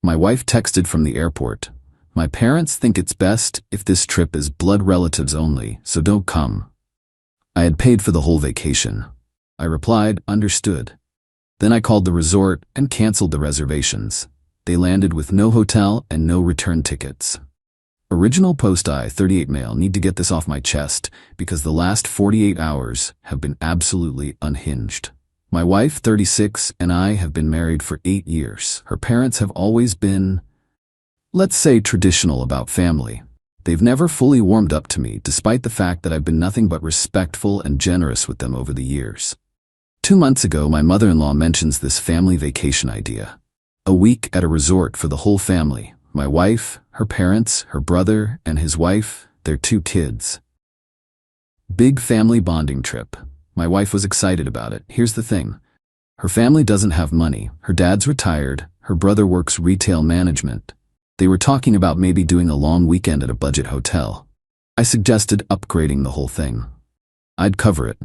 My wife texted from the airport. My parents think it's best if this trip is blood relatives only, so don't come. I had paid for the whole vacation. I replied, understood. Then I called the resort and canceled the reservations. They landed with no hotel and no return tickets. Original Post I-38 mail. Need to get this off my chest because the last 48 hours have been absolutely unhinged. My wife, 36, and I have been married for 8 years. Her parents have always been, let's say, traditional about family. They've never fully warmed up to me, despite the fact that I've been nothing but respectful and generous with them over the years. 2 months ago, my mother-in-law mentions this family vacation idea. A week at a resort for the whole family. My wife, her parents, her brother, and his wife, their 2 kids. Big family bonding trip. My wife was excited about it. Here's the thing. Her family doesn't have money. Her dad's retired. Her brother works retail management. They were talking about maybe doing a long weekend at a budget hotel. I suggested upgrading the whole thing. I'd cover it.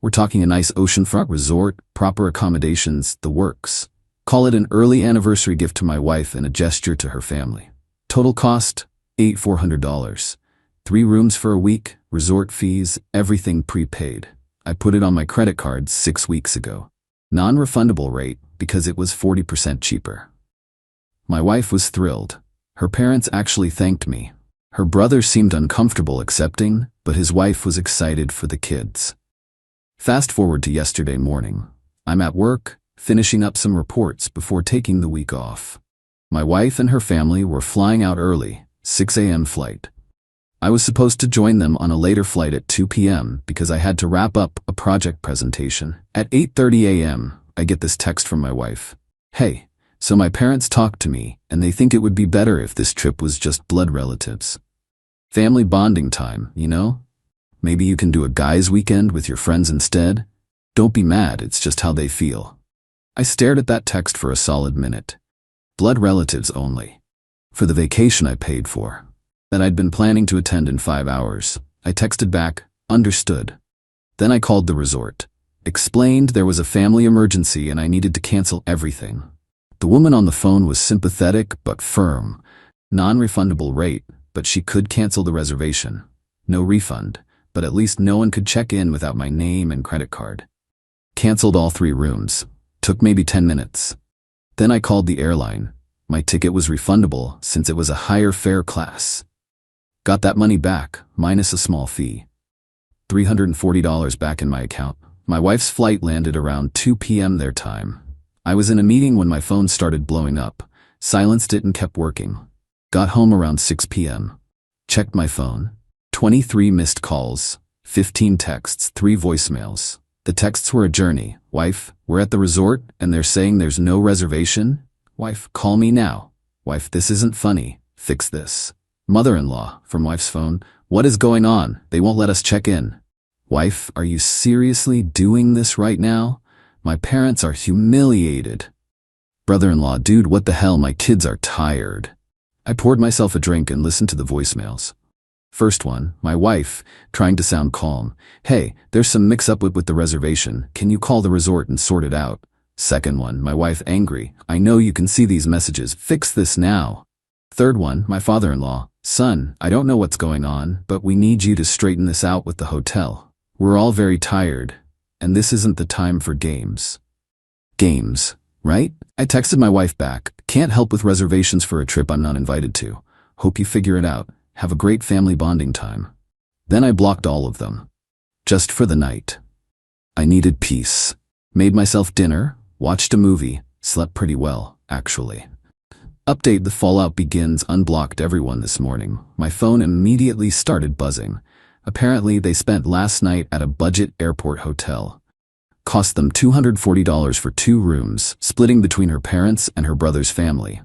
We're talking a nice oceanfront resort, proper accommodations, the works. Call it an early anniversary gift to my wife and a gesture to her family. Total cost, $400. 3 rooms for a week, resort fees, everything prepaid. I put it on my credit card 6 weeks ago. Non-refundable rate because it was 40% cheaper. My wife was thrilled. Her parents actually thanked me. Her brother seemed uncomfortable accepting, but his wife was excited for the kids. Fast forward to yesterday morning. I'm at work, finishing up some reports before taking the week off. My wife and her family were flying out early, 6 a.m. flight. I was supposed to join them on a later flight at 2 p.m. because I had to wrap up a project presentation. At 8:30 a.m., I get this text from my wife. Hey, so my parents talked to me, and they think it would be better if this trip was just blood relatives. Family bonding time, you know? Maybe you can do a guys' weekend with your friends instead? Don't be mad, it's just how they feel. I stared at that text for a solid minute. Blood relatives only. For the vacation I paid for. That I'd been planning to attend in 5 hours. I texted back, understood. Then I called the resort. Explained there was a family emergency and I needed to cancel everything. The woman on the phone was sympathetic but firm. Non-refundable rate, but she could cancel the reservation. No refund, but at least no one could check in without my name and credit card. Canceled all 3 rooms. Took maybe 10 minutes. Then I called the airline. My ticket was refundable since it was a higher fare class. Got that money back, minus a small fee. $340 back in my account. My wife's flight landed around 2 p.m. their time. I was in a meeting when my phone started blowing up. Silenced it and kept working. Got home around 6 p.m. Checked my phone. 23 missed calls, 15 texts, 3 voicemails. The texts were a journey. Wife, we're at the resort and they're saying there's no reservation? Wife, call me now. Wife, this isn't funny. Fix this. Mother-in-law, from wife's phone, what is going on? They won't let us check in. Wife, are you seriously doing this right now? My parents are humiliated. Brother-in-law, dude, what the hell? My kids are tired. I poured myself a drink and listened to the voicemails. First one, my wife, trying to sound calm. Hey, there's some mix-up with the reservation. Can you call the resort and sort it out? Second one, my wife, angry. I know you can see these messages. Fix this now. Third one, my father-in-law. Son, I don't know what's going on, but we need you to straighten this out with the hotel. We're all very tired, and this isn't the time for games. Games, right? I texted my wife back. Can't help with reservations for a trip I'm not invited to. Hope you figure it out. Have a great family bonding time. Then I blocked all of them. Just for the night. I needed peace. Made myself dinner, watched a movie, slept pretty well, actually. Update: the fallout begins. Unblocked everyone this morning. My phone immediately started buzzing. Apparently they spent last night at a budget airport hotel. Cost them $240 for 2 rooms, splitting between her parents and her brother's family.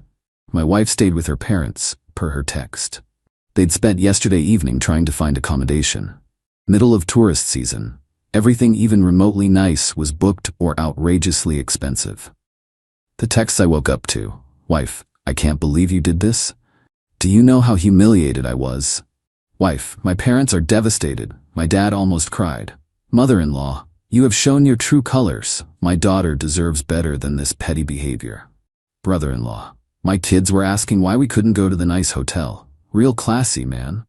My wife stayed with her parents, per her text. They'd spent yesterday evening trying to find accommodation. Middle of tourist season. Everything even remotely nice was booked or outrageously expensive. The texts I woke up to. Wife, I can't believe you did this. Do you know how humiliated I was? Wife, my parents are devastated. My dad almost cried. Mother-in-law, you have shown your true colors. My daughter deserves better than this petty behavior. Brother-in-law, My kids were asking why we couldn't go to the nice hotel. Real classy, man.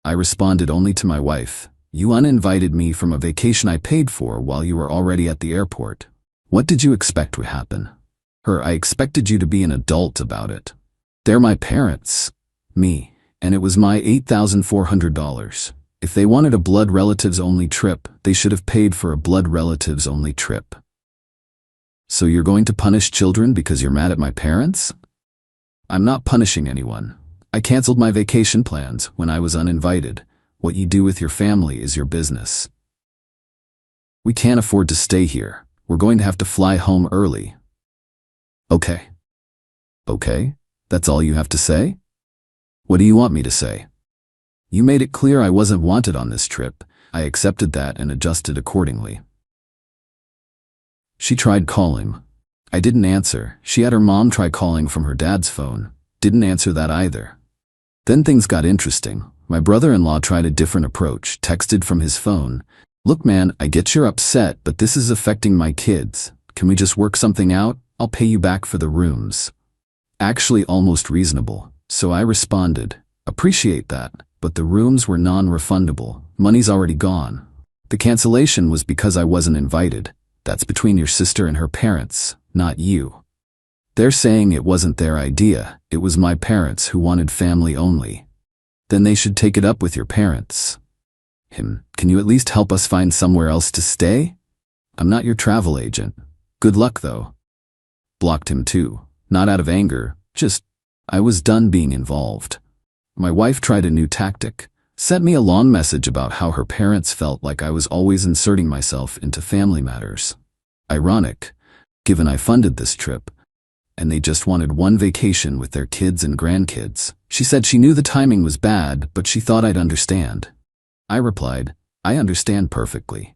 I responded only to my wife. You uninvited me from a vacation I paid for while you were already at the airport. What did you expect would happen? I expected you to be an adult about it. They're my parents. Me. And it was my $8,400. If they wanted a blood relatives only trip, they should have paid for a blood relatives only trip. So you're going to punish children because you're mad at my parents? I'm not punishing anyone. I canceled my vacation plans when I was uninvited. What you do with your family is your business. We can't afford to stay here. We're going to have to fly home early. Okay. Okay? That's all you have to say? What do you want me to say? You made it clear I wasn't wanted on this trip. I accepted that and adjusted accordingly. She tried calling. I didn't answer. She had her mom try calling from her dad's phone. Didn't answer that either. Then things got interesting. My brother-in-law tried a different approach, texted from his phone. Look man, I get you're upset, but this is affecting my kids. Can we just work something out? I'll pay you back for the rooms. Actually almost reasonable. So I responded, appreciate that, but the rooms were non-refundable. Money's already gone. The cancellation was because I wasn't invited. That's between your sister and her parents, not you. They're saying it wasn't their idea. It was my parents who wanted family only. Then they should take it up with your parents. Can you at least help us find somewhere else to stay? I'm not your travel agent. Good luck though. Blocked him too. Not out of anger, just I was done being involved. My wife tried a new tactic. Sent me a long message about how her parents felt like I was always inserting myself into family matters. Ironic, given I funded this trip, and they just wanted one vacation with their kids and grandkids. She said she knew the timing was bad, but she thought I'd understand. I replied, I understand perfectly.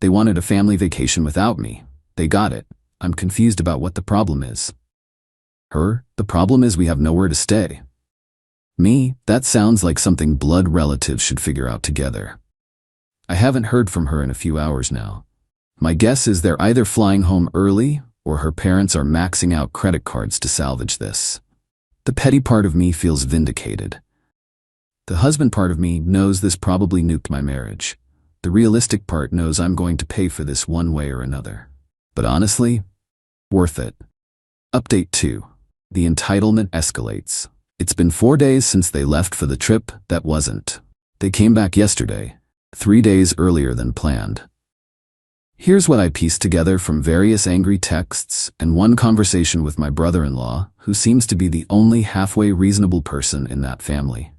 They wanted a family vacation without me. They got it. I'm confused about what the problem is. The problem is we have nowhere to stay. Me, that sounds like something blood relatives should figure out together. I haven't heard from her in a few hours now. My guess is they're either flying home early or her parents are maxing out credit cards to salvage this. The petty part of me feels vindicated. The husband part of me knows this probably nuked my marriage. The realistic part knows I'm going to pay for this one way or another. But honestly, worth it. Update 2. The entitlement escalates. It's been 4 days since they left for the trip that wasn't. They came back yesterday, 3 days earlier than planned. Here's what I pieced together from various angry texts and one conversation with my brother-in-law, who seems to be the only halfway reasonable person in that family.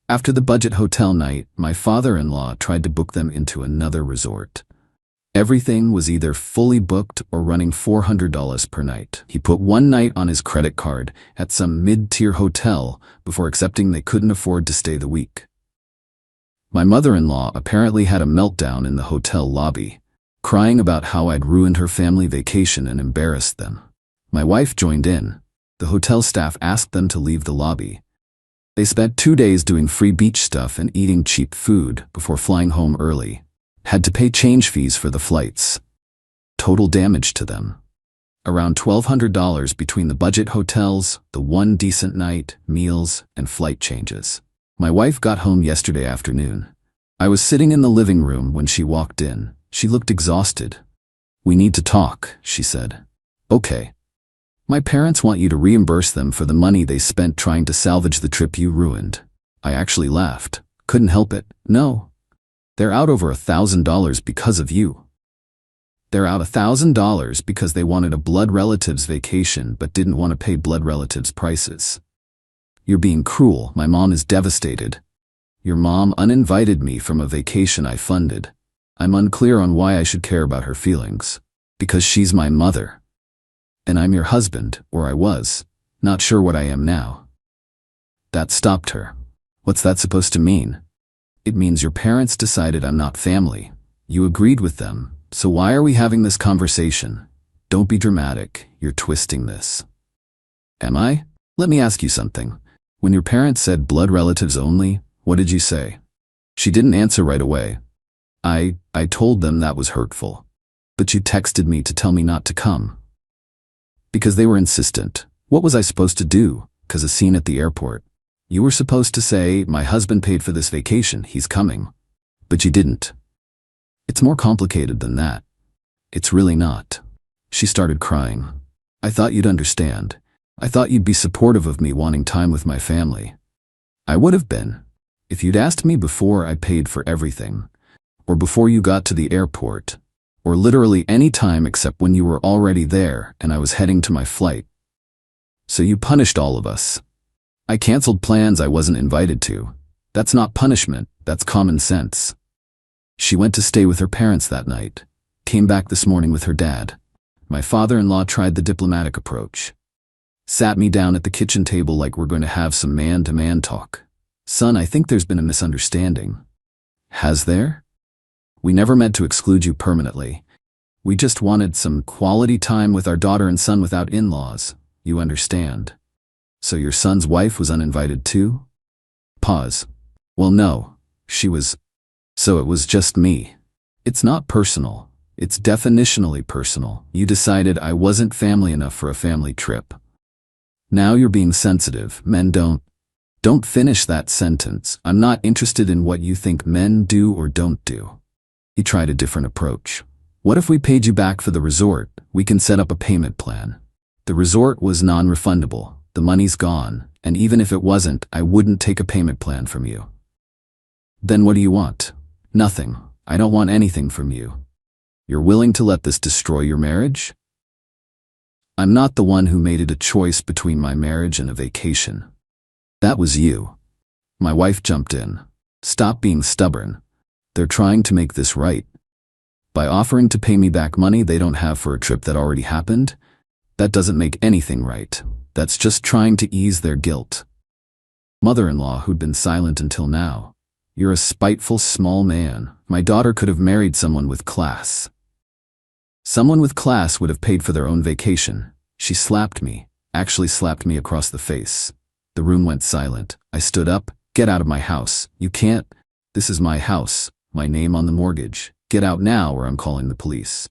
After the budget hotel night, my father-in-law tried to book them into another resort. Everything was either fully booked or running $400 per night. He put one night on his credit card at some mid-tier hotel before accepting they couldn't afford to stay the week. My mother-in-law apparently had a meltdown in the hotel lobby, crying about how I'd ruined her family vacation and embarrassed them. My wife joined in. The hotel staff asked them to leave the lobby. They spent 2 days doing free beach stuff and eating cheap food before flying home early. Had to pay change fees for the flights. Total damage to them. Around $1,200 between the budget hotels, the one decent night, meals, and flight changes. My wife got home yesterday afternoon. I was sitting in the living room when she walked in. She looked exhausted. We need to talk, she said. Okay. My parents want you to reimburse them for the money they spent trying to salvage the trip you ruined. I actually laughed. Couldn't help it. No. They're out over $1,000 because of you. They're out $1,000 because they wanted a blood relatives vacation but didn't want to pay blood relatives prices. You're being cruel. My mom is devastated. Your mom uninvited me from a vacation I funded. I'm unclear on why I should care about her feelings. Because she's my mother. And I'm your husband, or I was. Not sure what I am now. That stopped her. What's that supposed to mean? It means your parents decided I'm not family. You agreed with them, so why are we having this conversation? Don't be dramatic, you're twisting this. Am I? Let me ask you something. When your parents said blood relatives only, what did you say? She didn't answer right away. I told them that was hurtful. But you texted me to tell me not to come. Because they were insistent. What was I supposed to do? 'Cause a scene at the airport. You were supposed to say, my husband paid for this vacation, he's coming. But you didn't. It's more complicated than that. It's really not. She started crying. I thought you'd understand. I thought you'd be supportive of me wanting time with my family. I would have been. If you'd asked me before I paid for everything. Or before you got to the airport. Or literally any time except when you were already there and I was heading to my flight. So you punished all of us. I canceled plans I wasn't invited to. That's not punishment, that's common sense. She went to stay with her parents that night. Came back this morning with her dad. My father-in-law tried the diplomatic approach. Sat me down at the kitchen table like we're going to have some man-to-man talk. Son, I think there's been a misunderstanding. Has there? We never meant to exclude you permanently. We just wanted some quality time with our daughter and son without in-laws. You understand. So your son's wife was uninvited too? Pause. Well, no. She was. So it was just me. It's not personal. It's definitionally personal. You decided I wasn't family enough for a family trip. Now you're being sensitive. Men don't. Don't finish that sentence. I'm not interested in what you think men do or don't do. He tried a different approach. What if we paid you back for the resort? We can set up a payment plan. The resort was non-refundable. The money's gone. And even if it wasn't, I wouldn't take a payment plan from you. Then what do you want? Nothing. I don't want anything from you. You're willing to let this destroy your marriage? I'm not the one who made it a choice between my marriage and a vacation. That was you. My wife jumped in. Stop being stubborn. They're trying to make this right. By offering to pay me back money they don't have for a trip that already happened, that doesn't make anything right. That's just trying to ease their guilt. Mother-in-law, who'd been silent until now. You're a spiteful small man. My daughter could have married someone with class. Someone with class would have paid for their own vacation. She slapped me, actually slapped me across the face. The room went silent. I stood up. Get out of my house. You can't. This is my house. My name on the mortgage. Get out now or I'm calling the police.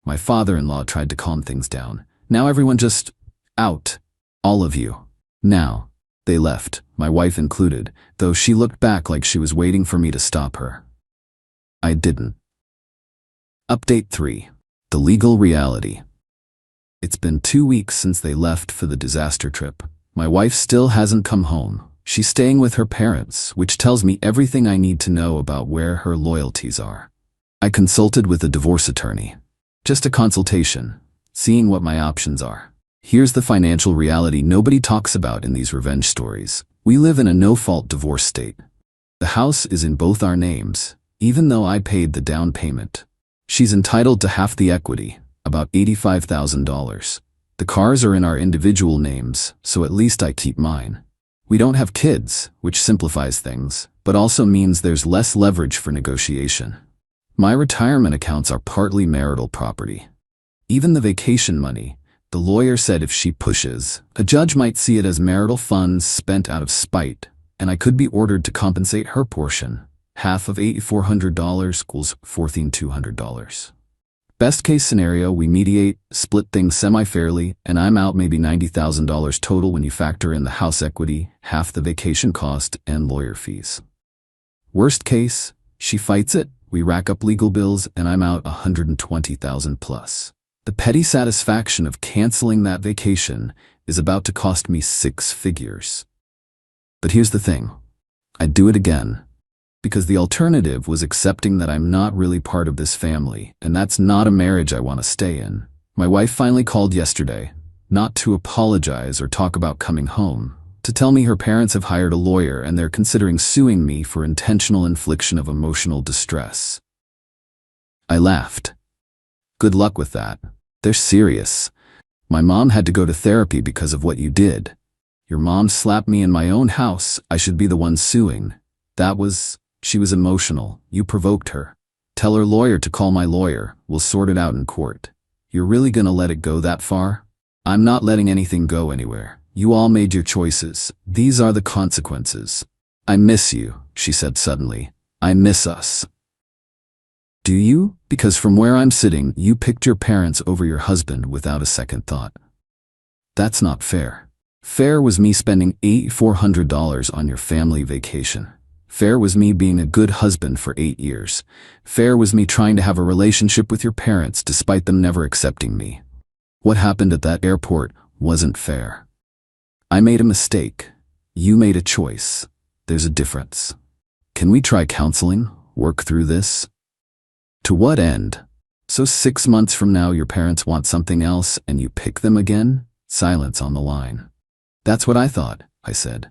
My father-in-law tried to calm things down. Now everyone just... out. All of you. Now. They left, my wife included, though she looked back like she was waiting for me to stop her. I didn't. Update 3. The legal reality. It's been 2 weeks since they left for the disaster trip. My wife still hasn't come home. She's staying with her parents, which tells me everything I need to know about where her loyalties are. I consulted with a divorce attorney. Just a consultation, seeing what my options are. Here's the financial reality nobody talks about in these revenge stories. We live in a no-fault divorce state. The house is in both our names, even though I paid the down payment. She's entitled to half the equity, about $85,000. The cars are in our individual names, so at least I keep mine. We don't have kids, which simplifies things, but also means there's less leverage for negotiation. My retirement accounts are partly marital property. Even the vacation money, the lawyer said if she pushes, a judge might see it as marital funds spent out of spite, and I could be ordered to compensate her portion. Half of $8,400 equals $14,200. Best case scenario, we mediate, split things semi-fairly, and I'm out maybe $90,000 total when you factor in the house equity, half the vacation cost, and lawyer fees. Worst case, she fights it, we rack up legal bills, and I'm out $120,000 plus. The petty satisfaction of canceling that vacation is about to cost me 6 figures. But here's the thing. I'd do it again. Because the alternative was accepting that I'm not really part of this family, and that's not a marriage I want to stay in. My wife finally called yesterday, not to apologize or talk about coming home, to tell me her parents have hired a lawyer and they're considering suing me for intentional infliction of emotional distress. I laughed. Good luck with that. They're serious. My mom had to go to therapy because of what you did. Your mom slapped me in my own house. I should be the one suing. She was emotional. You provoked her. Tell her lawyer to call my lawyer. We'll sort it out in court. You're really gonna let it go that far? I'm not letting anything go anywhere. You all made your choices. These are the consequences. I miss you, she said suddenly. I miss us. Do you? Because from where I'm sitting, you picked your parents over your husband without a second thought. That's not fair. Fair was me spending $8,400 on your family vacation. Fair was me being a good husband for 8 years. Fair was me trying to have a relationship with your parents despite them never accepting me. What happened at that airport wasn't fair. I made a mistake. You made a choice. There's a difference. Can we try counseling? Work through this? To what end? So 6 months from now your parents want something else and you pick them again? Silence on the line. That's what I thought, I said.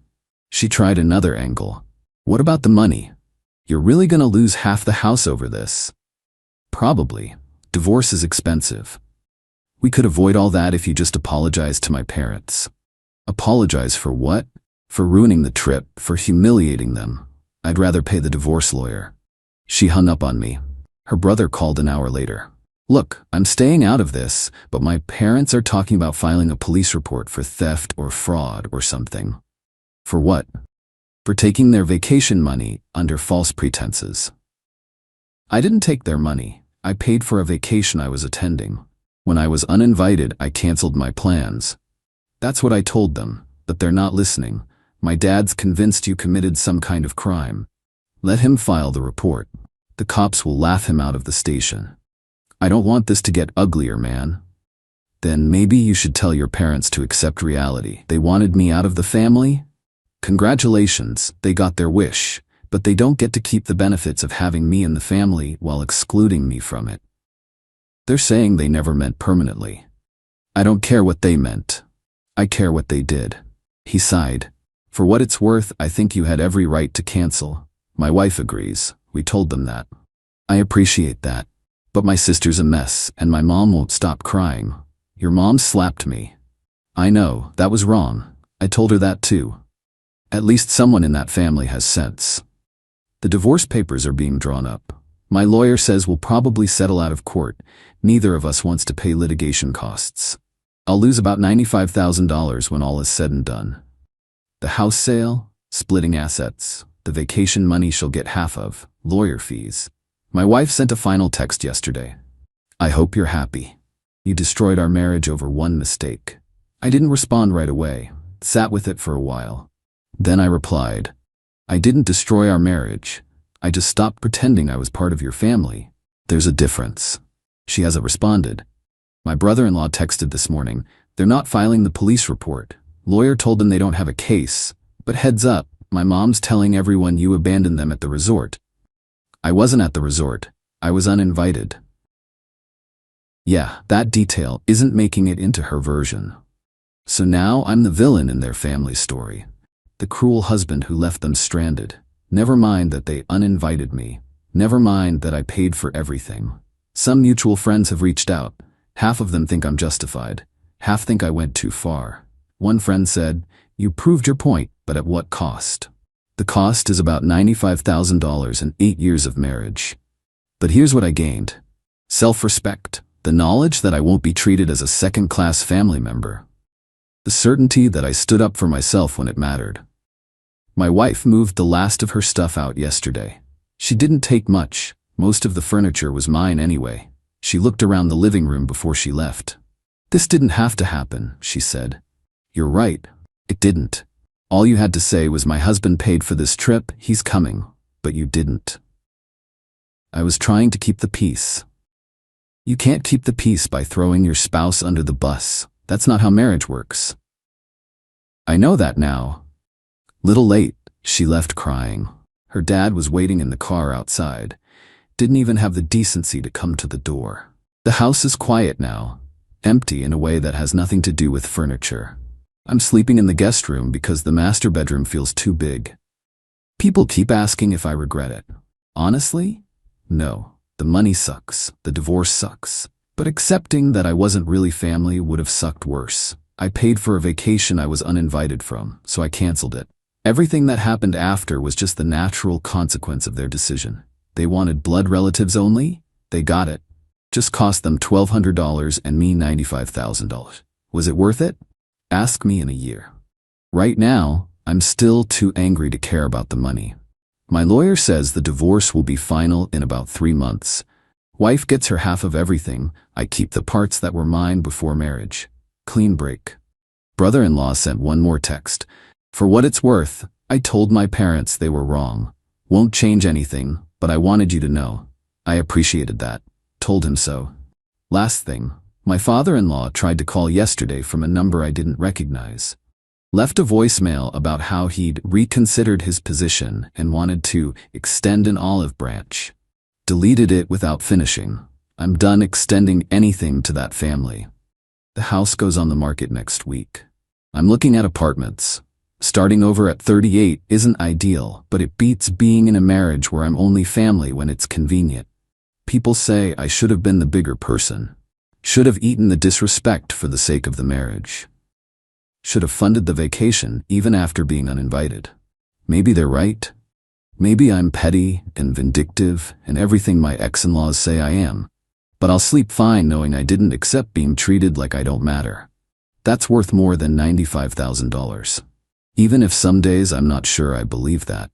She tried another angle. What about the money? You're really gonna lose half the house over this. Probably. Divorce is expensive. We could avoid all that if you just apologized to my parents. Apologize for what? For ruining the trip, for humiliating them. I'd rather pay the divorce lawyer. She hung up on me. Her brother called an hour later. Look, I'm staying out of this, but my parents are talking about filing a police report for theft or fraud or something. For what? For taking their vacation money under false pretenses. I didn't take their money. I paid for a vacation I was attending. When I was uninvited, I canceled my plans. That's what I told them, but they're not listening. My dad's convinced you committed some kind of crime. Let him file the report. The cops will laugh him out of the station. I don't want this to get uglier, man. Then maybe you should tell your parents to accept reality. They wanted me out of the family? Congratulations, they got their wish, but they don't get to keep the benefits of having me in the family while excluding me from it. They're saying they never meant permanently. I don't care what they meant. I care what they did. He sighed. For what it's worth, I think you had every right to cancel. My wife agrees. We told them that. I appreciate that. But my sister's a mess, and my mom won't stop crying. Your mom slapped me. I know, that was wrong. I told her that too. At least someone in that family has sense. The divorce papers are being drawn up. My lawyer says we'll probably settle out of court. Neither of us wants to pay litigation costs. I'll lose about $95,000 when all is said and done. The house sale, splitting assets, the vacation money she'll get half of, lawyer fees. My wife sent a final text yesterday. I hope you're happy. You destroyed our marriage over one mistake. I didn't respond right away, sat with it for a while. Then I replied, I didn't destroy our marriage. I just stopped pretending I was part of your family. There's a difference. She hasn't responded. My brother-in-law texted this morning. They're not filing the police report. Lawyer told them they don't have a case. But heads up, my mom's telling everyone you abandoned them at the resort. I wasn't at the resort. I was uninvited. Yeah, that detail isn't making it into her version. So now I'm the villain in their family story. The cruel husband who left them stranded. Never mind that they uninvited me. Never mind that I paid for everything. Some mutual friends have reached out. Half of them think I'm justified. Half think I went too far. One friend said, you proved your point, but at what cost? The cost is about $95,000 and 8 years of marriage. But here's what I gained. Self-respect. The knowledge that I won't be treated as a second-class family member. The certainty that I stood up for myself when it mattered. My wife moved the last of her stuff out yesterday. She didn't take much. Most of the furniture was mine anyway. She looked around the living room before she left. This didn't have to happen, she said. You're right. It didn't. All you had to say was my husband paid for this trip, he's coming. But you didn't. I was trying to keep the peace. You can't keep the peace by throwing your spouse under the bus. That's not how marriage works. I know that now. Little late, she left crying. Her dad was waiting in the car outside. Didn't even have the decency to come to the door. The house is quiet now, empty in a way that has nothing to do with furniture. I'm sleeping in the guest room because the master bedroom feels too big. People keep asking if I regret it. Honestly? No. The money sucks. The divorce sucks. But accepting that I wasn't really family would have sucked worse. I paid for a vacation I was uninvited from, so I canceled it. Everything that happened after was just the natural consequence of their decision. They wanted blood relatives only? They got it. Just cost them $1,200 and me $95,000. Was it worth it? Ask me in a year. Right now, I'm still too angry to care about the money. My lawyer says the divorce will be final in about 3 months. Wife gets her half of everything. I keep the parts that were mine before marriage. Clean break. Brother-in-law sent one more text. For what it's worth, I told my parents they were wrong. Won't change anything, but I wanted you to know. I appreciated that. Told him so. Last thing, my father-in-law tried to call yesterday from a number I didn't recognize. Left a voicemail about how he'd reconsidered his position and wanted to extend an olive branch. Deleted it without finishing. I'm done extending anything to that family. The house goes on the market next week. I'm looking at apartments. Starting over at 38 isn't ideal, but it beats being in a marriage where I'm only family when it's convenient. People say I should have been the bigger person. Should have eaten the disrespect for the sake of the marriage. Should have funded the vacation even after being uninvited. Maybe they're right. Maybe I'm petty and vindictive and everything my ex-in-laws say I am. But I'll sleep fine knowing I didn't accept being treated like I don't matter. That's worth more than $95,000. Even if some days I'm not sure I believe that.